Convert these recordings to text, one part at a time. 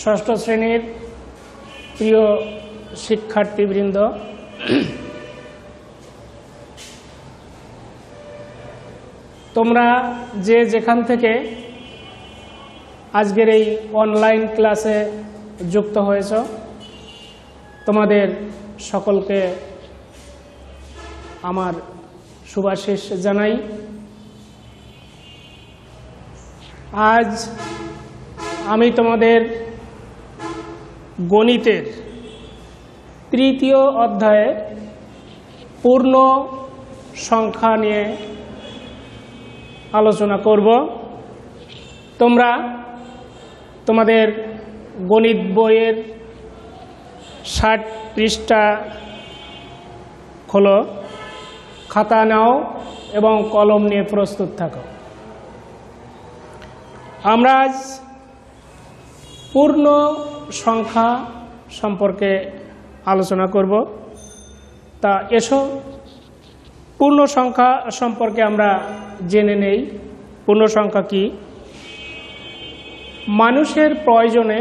ষষ্ঠ শ্রেণীর প্রিয় শিক্ষার্থীবৃন্দ, তোমরা যে যেখান থেকে আজকের এই অনলাইন ক্লাসে যুক্ত হয়েছ, তোমাদের সকলকে আমার শুভাশিস জানাই। আজ আমি তোমাদের গণিতের তৃতীয় অধ্যায়ে পূর্ণ সংখ্যা নিয়ে আলোচনা করব। তোমরা তোমাদের গণিত বইয়ের 60 পৃষ্ঠা খোলো, খাতা নাও এবং কলম নিয়ে প্রস্তুত থাকো। আমরা আজ পূর্ণ সংখ্যা সম্পর্কে আলোচনা করব। তা এসো পূর্ণ সংখ্যা সম্পর্কে আমরা জেনে নেই। পূর্ণ সংখ্যা কি? মানুষের প্রয়োজনে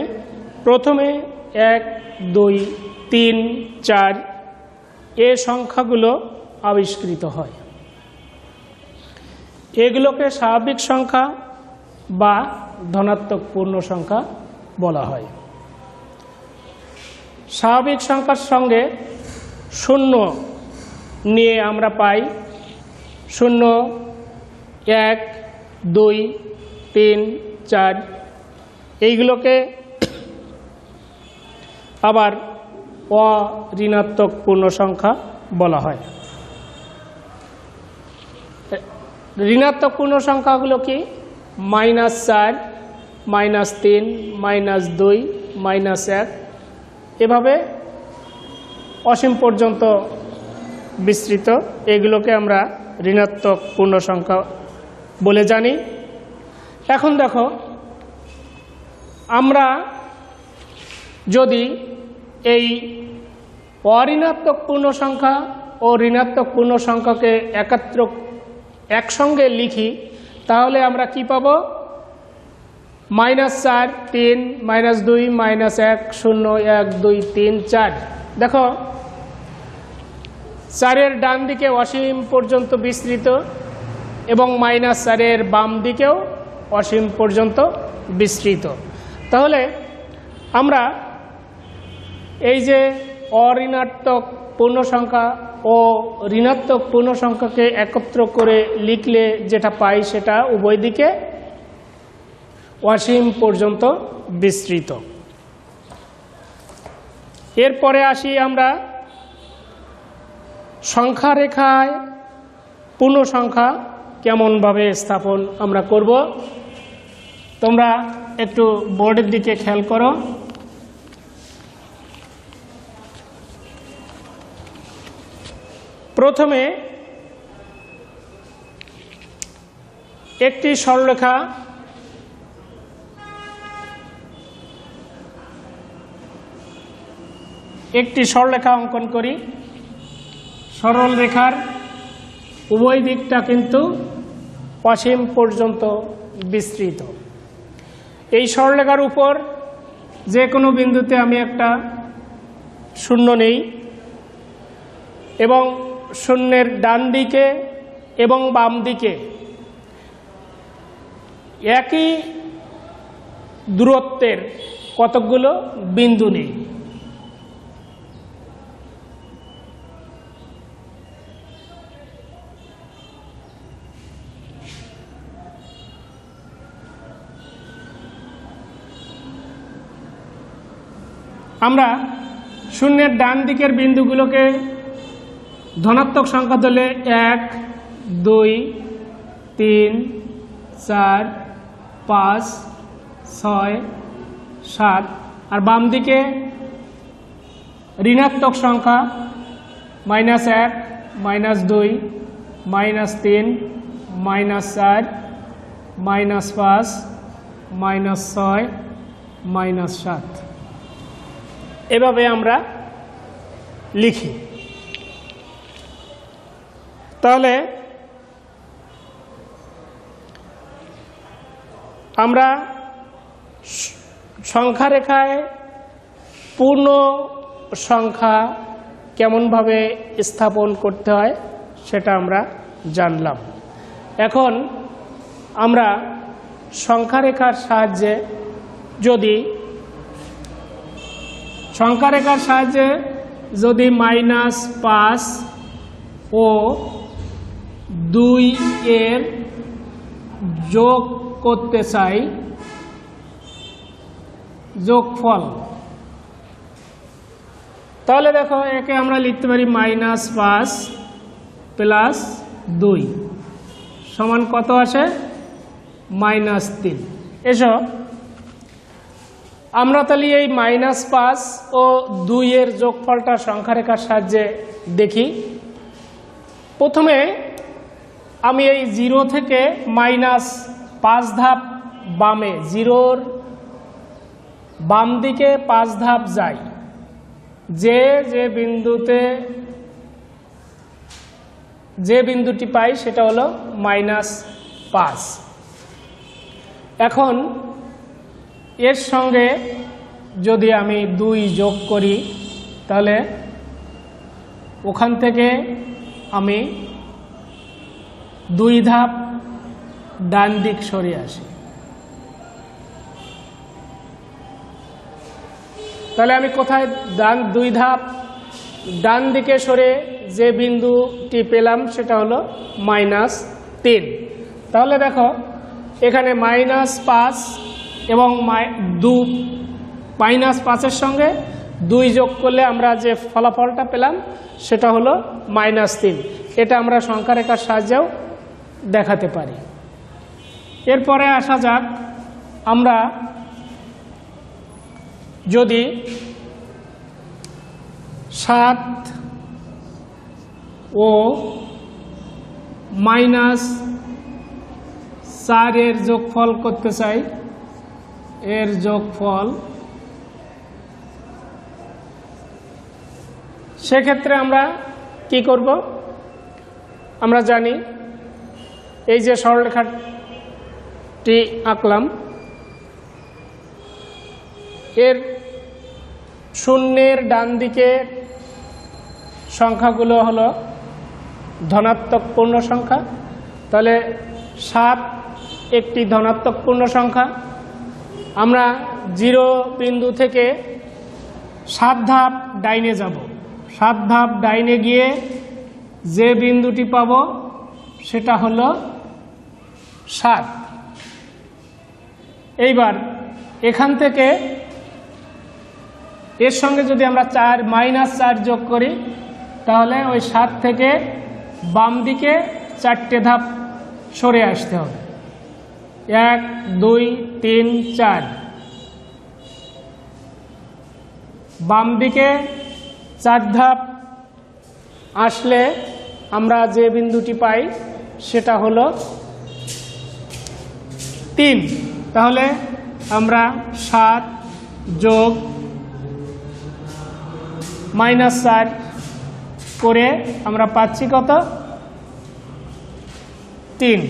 প্রথমে 1, 2, 3, 4 এ সংখ্যাগুলো আবিষ্কৃত হয়। এগুলোকে স্বাভাবিক সংখ্যা বা ধনাত্মক পূর্ণ সংখ্যা বলা হয়। স্বাভাবিক সংখ্যার সঙ্গে শূন্য নিয়ে আমরা পাই 0, 1, 2, 3, 4। এইগুলোকে আবার অঋণাত্মক পূর্ণ সংখ্যা বলা হয়। ঋণাত্মক পূর্ণ সংখ্যাগুলো কি? -4, -3, -2, -1 এভাবে অসীম পর্যন্ত বিস্তৃত। এগুলোকে আমরা ঋণাত্মক পূর্ণ সংখ্যা বলে জানি। এখন দেখো, আমরা যদি এই অঋণাত্মক পূর্ণ সংখ্যা ও ঋণাত্মক পূর্ণ সংখ্যাকে একসঙ্গে লিখি, তাহলে আমরা কি পাব? -4, 3, -2, -1, 0, 1, 2, 3, 4। দেখো, 4-এর ডান দিকে অসীম পর্যন্ত বিস্তৃত এবং -4-এর বাম দিকেও অসীম পর্যন্ত বিস্তৃত। তাহলে আমরা এই যে অঋণাত্মক পূর্ণ সংখ্যা ও ঋণাত্মক পূর্ণ সংখ্যাকে একত্র করে লিখলে যেটা পাই, সেটা উভয় দিকে অসীম পর্যন্ত বিস্তৃত। এরপরে আসি আমরা সংখ্যা রেখায় পূর্ণ সংখ্যা কেমনভাবে স্থাপন আমরা করব। তোমরা একটু বোর্ডের দিকে খেয়াল করো। প্রথমে একটি সরলরেখা অঙ্কন করি। সরল রেখার উভয় দিকটা কিন্তু অসীম পর্যন্ত বিস্তৃত। এই সরলরেখার উপর যে কোনো বিন্দুতে আমি একটা শূন্য নেই এবং শূন্যের ডান দিকে এবং বাম দিকে একই দূরত্বের কতকগুলো বিন্দু নেই। আমরা শূন্যের ডান দিকের বিন্দুগুলোকে ধনাত্মক সংখ্যা ধরলে 1, 2, 3, 4, 5, 6, 7, আর বাম দিকে ঋণাত্মক সংখ্যা -1, -2, -3, -4, -5, -6, -7 এভাবে আমরা লিখি। তাহলে আমরা সংখ্যা রেখায় পূর্ণ সংখ্যা কেমনভাবে স্থাপন করতে হয় সেটা আমরা জানলাম। এখন আমরা সংখ্যা রেখার সাহায্যে যদি -5 ও 2 এর যোগ করতে চাই, যোগফল, তাহলে দেখো একে আমরা লিখতে পারি -5 + 2 সমান কত আসে? -3। এসো আমরা তাহলে এই -5 ও 2 এর যোগফলটা সংখ্যা রেখার সাহায্যে দেখি। প্রথমে আমি এই 0 থেকে -5 ধাপ বামে, 0-র বাম দিকে 5 ধাপ যাই, যে বিন্দুটি পাই সেটা হলো -5। এখন এর সঙ্গে যদি আমি 2 যোগ করি তাহলে ওখান থেকে আমি 2 ধাপ ডান দিক সরে আসি। তাহলে আমি কোথায় 2 ধাপ ডান দিকে সরে যে বিন্দুটি পেলাম সেটা হলো -3। তাহলে দেখো এখানে -5 এবং -5-এর সঙ্গে 2 যোগ করলে আমরা যে ফলাফলটা পেলাম সেটা হলো -3। এটা আমরা সংখ্যা রেখার সাহায্যেও দেখাতে পারি। এরপরে আসা যাক, আমরা যদি 7 ও -4 এর যোগফল করতে চাই, এর যোগফল, সেক্ষেত্রে আমরা কি করব? আমরা জানি এই যে সরলরেখাটি আঁকলাম, এর শূন্যের ডান দিকে সংখ্যাগুলো হলো ধনাত্মক পূর্ণ সংখ্যা। তাহলে 7 একটি ধনাত্মক পূর্ণ সংখ্যা। আমরা 0 বিন্দু থেকে 7 ধাপ ডাইনে যাব। 7 ধাপ ডাইনে গিয়ে যে বিন্দুটি পাব সেটা হলো 7। এইবার এখান থেকে এর সঙ্গে যদি আমরা -4 যোগ করি তাহলে ওই 7 থেকে বাম দিকে 4টে ধাপ সরে আসতে হবে। 1 2 3 4। বাম দিকে 4 ধাপ আসলে আমরা যে বিন্দুটি পাই সেটা হলো 3। তাহলে আমরা 7 যোগ -4 করে আমরা পাচ্ছি কত? 3।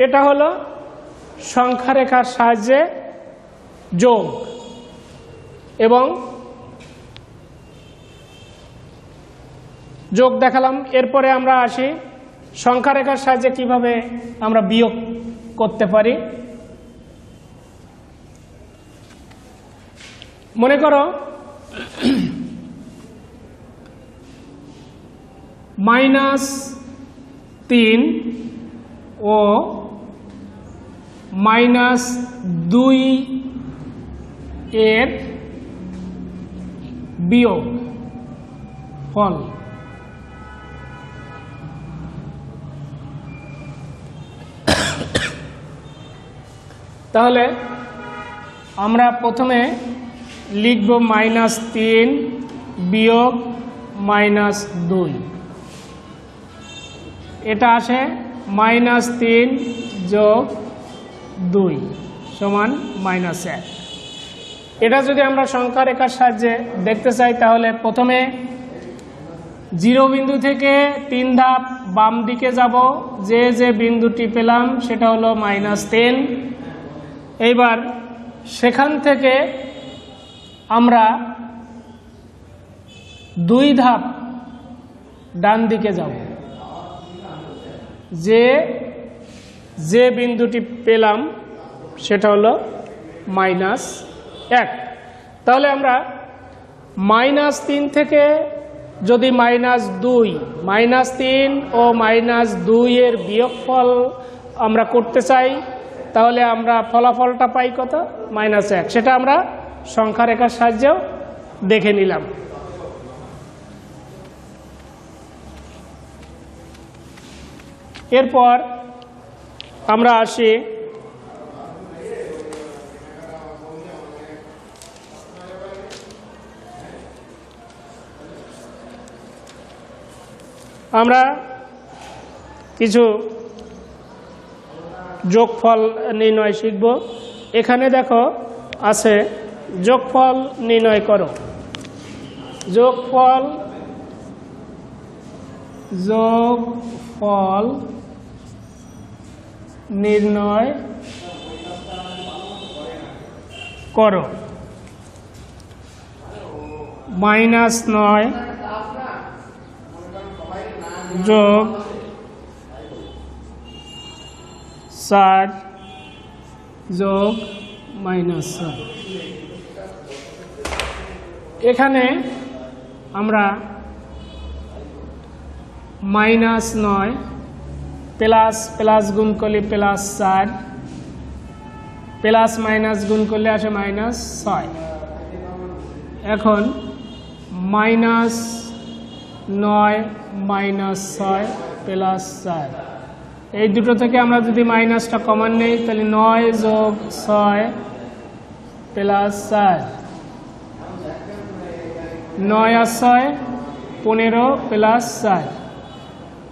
এটা হলো সংখ্যা রেখার সাহায্যে যোগ এবং যোগ দেখালাম। এরপরে আমরা আসি সংখ্যা রেখার সাহায্যে কিভাবে আমরা বিয়োগ করতে পারি। মনে করো -3 ও -2 এর বিয়োগ ফল। তাহলে আমরা প্রথমে লিখব -3 বিয়োগ -2। এটা আসে -3 যোগ 2 সমান -1। এটা যদি আমরা সংখ্যা রেখার সাহায্যে দেখতে চাই তাহলে প্রথমে জিরো বিন্দু থেকে 3 ধাপ বাম দিকে যাব, যে বিন্দুটি পেলাম সেটা হলো -10। এইবার সেখান থেকে আমরা 2 ধাপ ডান দিকে যাব, যে বিন্দুটি পেলাম সেটা হলো -1। তাহলে আমরা -3 থেকে যদি -2, -3 ও -2 এর বিয়োগফল আমরা করতে চাই, তাহলে আমরা ফলাফলটা পাই কত? -1। সেটা আমরা সংখ্যা রেখার সাহায্যেও দেখে নিলাম। এরপর আমরা আসি আমরা কিছু যোগফল নির্ণয় শিখব। এখানে দেখো আছে যোগফল নির্ণয় করো। যোগফল নির্ণয় করো। -9 যোগ 4 যোগ -4। এখানে আমরা -9 প্লাস গুণ করলে +4, প্লাস মাইনাস গুণ করলে আসে -6। এখন -9 -6 +4, এই দুটো থেকে আমরা যদি মাইনাসটা কমন নেই তাহলে 9 যোগ 6 +4, 9 আর 6 15 +4।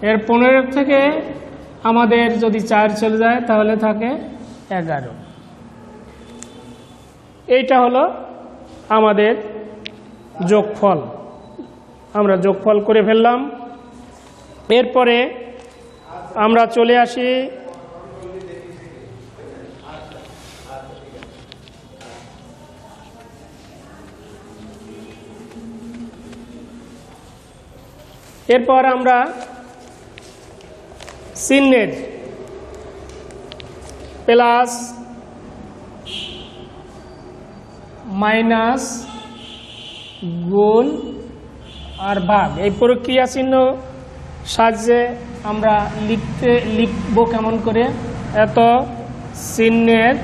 এর 15 থেকে আমাদের যদি 4 চলে যায় তাহলে থাকে 11। এইটা হলো আমাদের যোগফল। আমরা যোগফল করে ফেললাম। এরপরে আমরা চলে আসি এরপর আমরা চিহ্নের প্লাস মাইনাস গুণ আর ভাগ এই প্রক্রিয়া চিহ্ন সাহায্যে আমরা লিখব কেমন করে? এত চিহ্নের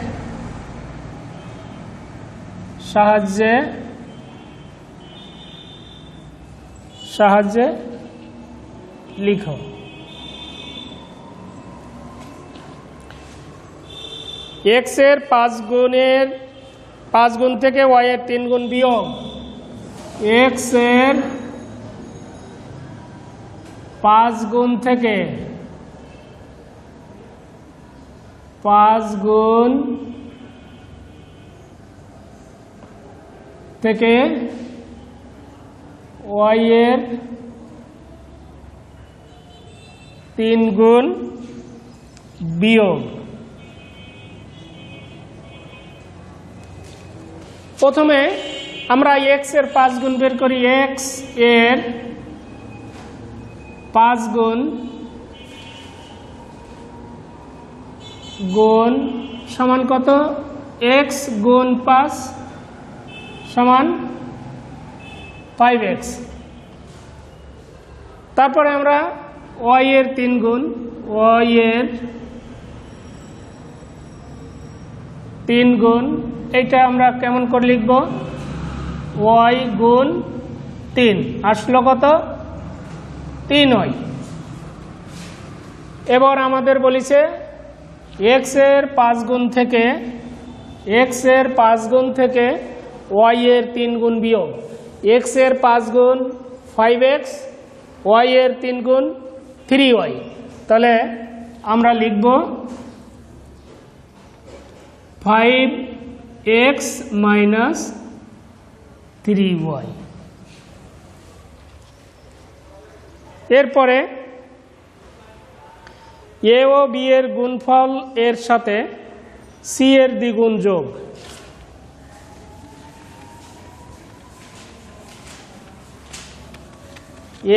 সাহায্যে লিখো। x এর 5 গুণ থেকে y এর 3 গুণ বিয়োগ। x এর 5 গুণ থেকে 5 গুণ থেকে y এর 3 গুণ বিয়োগ। প্রথমে আমরা x এর 5 গুণ বের করি। x এর 5 গুণ সমান কত? x গুণ 5 সমান 5x। তারপরে আমরা y এর 3 গুণ, y এর 3 গুণ, এইটা আমরা কেমন করে লিখব? y গুণ 3 আসলো কত? 3y। এবার আমাদের বলেছে x এর 5 গুণ থেকে y এর 3 গুণ বিয়োগ। x এর 5 গুণ 5x, y এর 3 গুণ 3y। তাহলে আমরা লিখব 5x - 3y। এরপরে এ ও বি এর গুণফল এর সাথে সি এর দ্বিগুণ যোগ।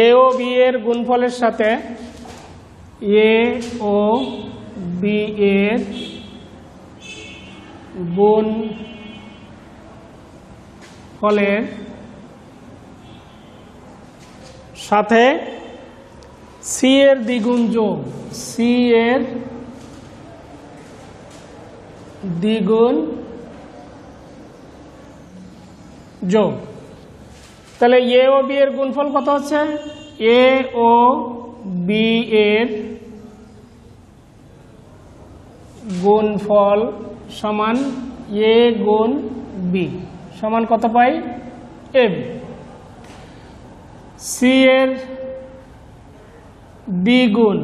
এ ও বি এর গুণফলের সাথে এ ও বি এর গুণফলের সাথে সি এর দ্বিগুণ যোগ। সি এর দ্বিগুণ যোগ। তাহলে এ ও বি এর গুণফল কত হচ্ছে? এ ও বি এর গুণফল সমান এ গুণ বি সমান কত পাই? A B. সি এর দ্বিগুণ,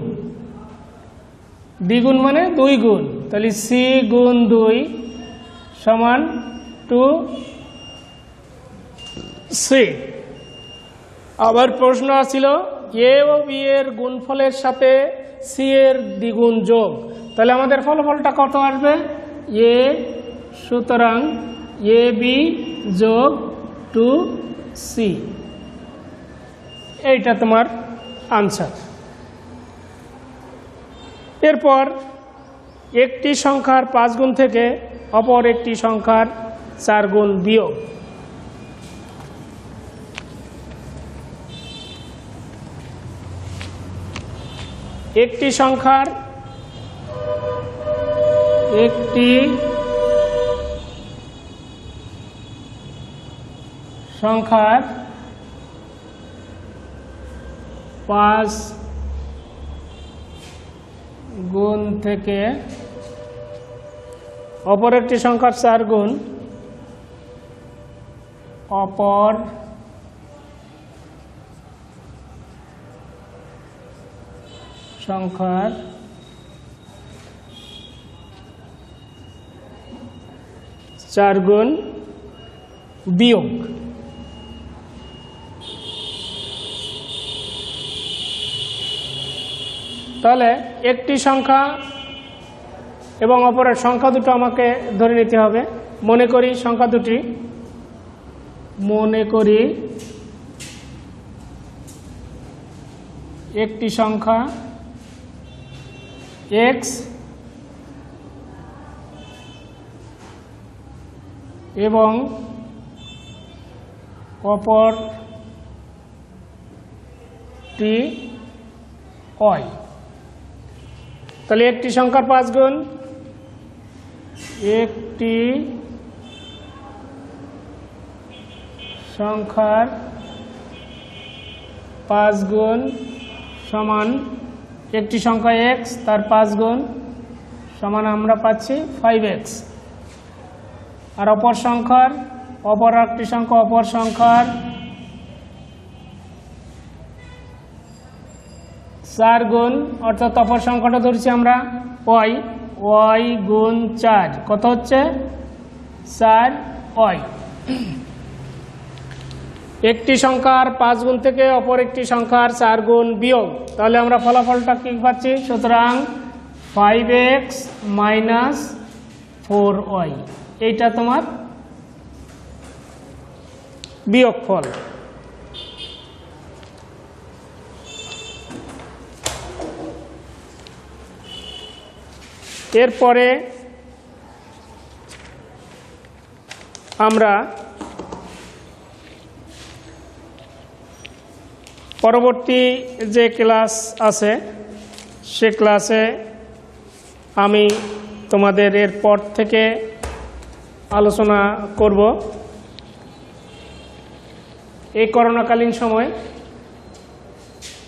দ্বিগুণ মানে 2 গুণ, তাহলে সি গুণ 2 সমান 2c। আবার প্রশ্ন আসছিল এ ও বি এর গুণফলের সাথে সি এর দ্বিগুণ যোগ, তাহলে আমাদের ফলাফলটা কত আসবে? এ, সুতরাং এ বি যোগ 2c, এইটা তোমার আনসার। এরপর একটি সংখ্যার 5 গুণ থেকে অপর একটি সংখ্যার 4 গুণ বিয়োগ। একটি সংখ্যার 5 গুণ থেকে অপর একটি সংখ্যার 4 গুণ, অপর সংখ্যার 4 গুণ বিয়োগ। তাহলে একটি সংখ্যা এবং অপরের সংখ্যা দুটো আমাকে ধরে নিতে হবে। মনে করি সংখ্যা দুটি, মনে করি একটি সংখ্যা x এবং অপরটি y। তাহলে একটি সংখ্যার 5 গুণ, একটি সংখ্যার 5 গুণ সমান একটি সংখ্যা x তার 5 গুণ সমান আমরা পাচ্ছি 5x। আর অপর একটি সংখ্যা অপর সংখ্যার 4 গুণ, অর্থাৎ অপর সংখ্যাটা ধরছি আমরা y গুণ 4, কত হচ্ছে? 4y। একটি সংখ্যার 5 গুণ থেকে অপর একটি সংখ্যার 4 গুণ বিয়োগ, তাহলে আমরা ফলাফলটা কি পাচ্ছি? সুতরাং 5x মাইনাস 4y, এইটা তোমার বিয়োগফল। এরপরে আমরা পরবর্তী যে ক্লাস আছে সে ক্লাসে আমি তোমাদের এরপর থেকে আলোচনা করব। এই করোনাকালীন সময়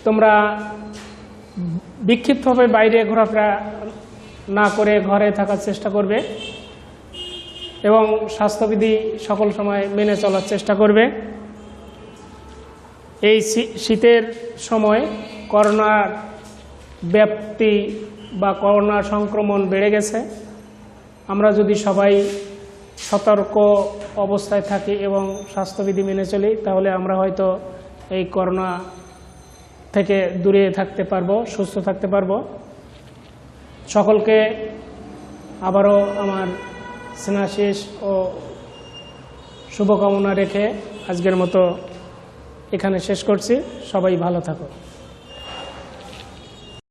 তোমরা বিক্ষিপ্তভাবে বাইরে ঘোরাফেরা না করে ঘরে থাকার চেষ্টা করবে এবং স্বাস্থ্যবিধি সকল সময় মেনে চলার চেষ্টা করবে। এই শীতের সময় করোনার ব্যাপ্তি বা করোনার সংক্রমণ বেড়ে গেছে। আমরা যদি সবাই সতর্ক অবস্থায় থাকি এবং স্বাস্থ্যবিধি মেনে চলি, তাহলে আমরা হয়তো এই করোনা থেকে দূরে থাকতে পারবো, সুস্থ থাকতে পারবো। সকলকে আবারও আমার স্নেহাশিস ও শুভকামনা রেখে আজকের মতো এখানে শেষ করছি। সবাই ভালো থাকো।